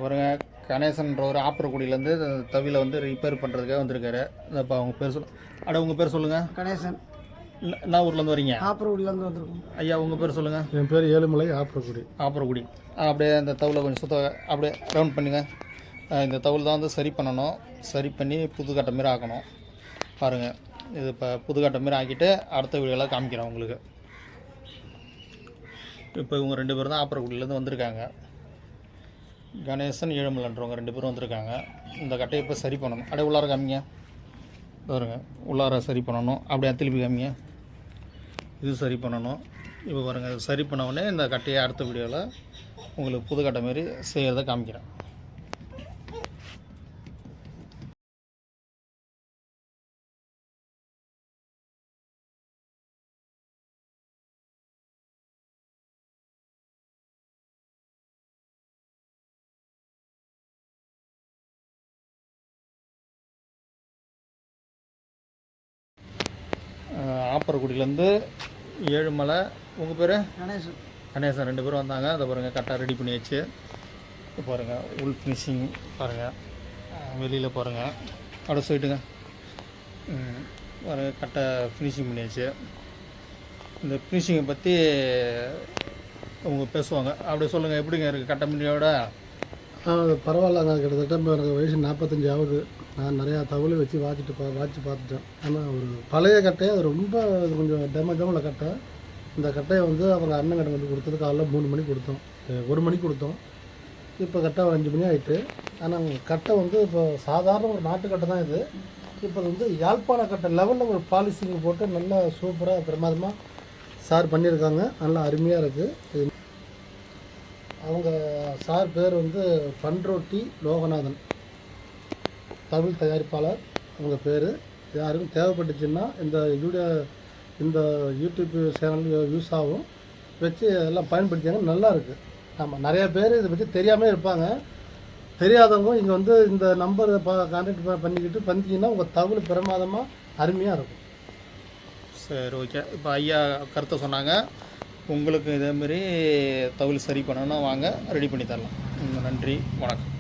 பாருங்கள், கணேசன்ற ஒரு ஆப்பரக்குடியிலேருந்து தவியில் வந்து ரிப்பேர் பண்ணுறதுக்காக வந்திருக்காரு. இப்போ அவங்க பேர் உங்கள் பேர் சொல்லுங்கள். கணேசன். என்ன ஊர்லேருந்து வரீங்க? ஆப்பரக்குடியிலேருந்து வந்திருக்கோம். ஐயா உங்கள் பேர் சொல்லுங்கள். என் பேர் ஏழுமலை, ஆப்பரக்குடி. அப்படியே அந்த தவிலை கொஞ்சம் அப்படியே ரவுண்ட் பண்ணுங்கள். இந்த தவில் தான் வந்து சரி பண்ணணும். சரி பண்ணி புதுக்கட்டை மாரி ஆக்கணும். பாருங்கள், இது இப்போ புதுக்கட்டை மாரி ஆக்கிட்டு அடுத்த வீடியோலாம் காமிக்கிறேன் உங்களுக்கு. இப்போ இவங்க 2 பேரும் தான் ஆப்பரக்குடியிலேருந்து வந்திருக்காங்க. கணேசன், ஏழுமலைன்றவங்க 2 பேரும் வந்திருக்காங்க. இந்த கட்டையை இப்போ சரி பண்ணணும். அப்படியே உள்ளார காமிங்க. பாருங்க, உள்ளார சரி பண்ணணும். அப்படியே திருப்பி காமிங்க. இது சரி பண்ணணும். இப்போ பாருங்கள், இது சரி பண்ண உடனே இந்த கட்டையை அடுத்த வீடியோவில் உங்களுக்கு புது கட்டை மாரி செய்கிறத காமிக்கிறேன். ஆப்பரக்குடியிலேருந்து ஏழுமலை, உங்கள் பேர்? கணேசன். 2 பேரும் வந்தாங்க. அதை பாருங்கள், கரெக்டாக ரெடி பண்ணி வச்சு பாருங்கள். உள் ஃபினிஷிங் பாருங்கள், வெளியில் பாருங்கள். அப்படியே சொல்லிட்டுங்க. பாருங்கள், கரெக்டாக ஃபினிஷிங் பண்ணியாச்சு. இந்த ஃபினிஷிங்கை பற்றி அவங்க பேசுவாங்க. அப்படியே சொல்லுங்கள், எப்படிங்க இருக்குது கட்டை மின்னியோட? பரவாயில்லங்க. கிட்டத்தட்ட எனக்கு வயசு 45 ஆகுது. நான் நிறையா தவிலை வச்சு வாட்சி பார்த்துட்டேன். ஆனால் ஒரு பழைய கட்டையை அது ரொம்ப கொஞ்சம் டேமேஜாக உள்ள கட்டை. இந்த கட்டையை வந்து அவங்க அண்ணன் கடை வந்து கொடுத்தது காலைல 3 மணிக்கு கொடுத்தோம், 1 மணிக்கு கொடுத்தோம். இப்போ கட்டை 5 மணி ஆகிட்டு. ஆனால் கட்டை வந்து இப்போ சாதாரண ஒரு நாட்டு கட்டை தான் இது. இப்போ வந்து யாழ்ப்பாண கட்டை லெவலில் ஒரு பாலிசிங் போட்டு நல்லா சூப்பராக பிரமாதமாக சார் பண்ணியிருக்காங்க. நல்லா அருமையாக இருக்குது. அவங்க சார் பேர் வந்து பண்ருட்டி லோகநாதன், தவில் தயாரிப்பாளர். அவங்க பேர் யாருக்கும் தேவைப்பட்டுச்சுன்னா இந்த யூடியூப் சேனல் யூஸ் ஆகும், வச்சு எல்லாம் பயன்படுத்தியாங்க. நல்லா இருக்குது. ஆமாம், நிறையா பேர் இதை பற்றி தெரியாமல் இருப்பாங்க. தெரியாதவங்க இங்கே வந்து இந்த நம்பரை கான்டாக்ட் பண்ணிக்கிட்டு பண்ணிங்கன்னா உங்கள் தவில் பிரமாதமாக அருமையாக இருக்கும். சரி, ஓகே. இப்போ ஐயா கருத்தை சொன்னாங்க. உங்களுக்கு இதேமாரி தவில் சரி பண்ணணும்னா வாங்க, ரெடி பண்ணி தரலாம். நன்றி, வணக்கம்.